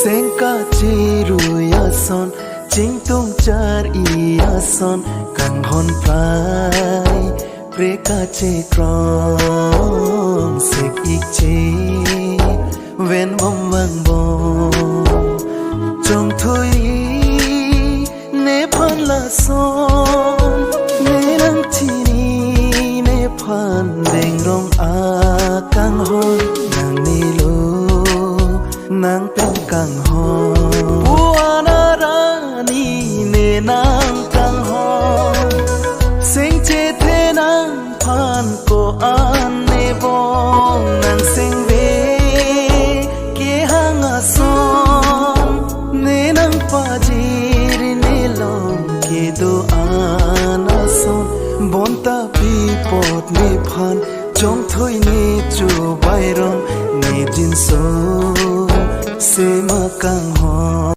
Sengka ciru ya son Ching tung char iya son Kang hon prai Preka che krong Sek ik che Ven bom vang bom Trong thôi Ne phan la son Ne nang chi ni Ne phan deng rong a Kang hon Nang ni lo Nang pen kang hon Buana rani ne nang kang hon Sing che the nang phan ko an ne bong Nang sing ve ke hang a son Ne nang pa jir ne long ke do an a son Bonta pi pot ne phan Chong thoi ne chu bai rong Ne jin so Se ma kang ho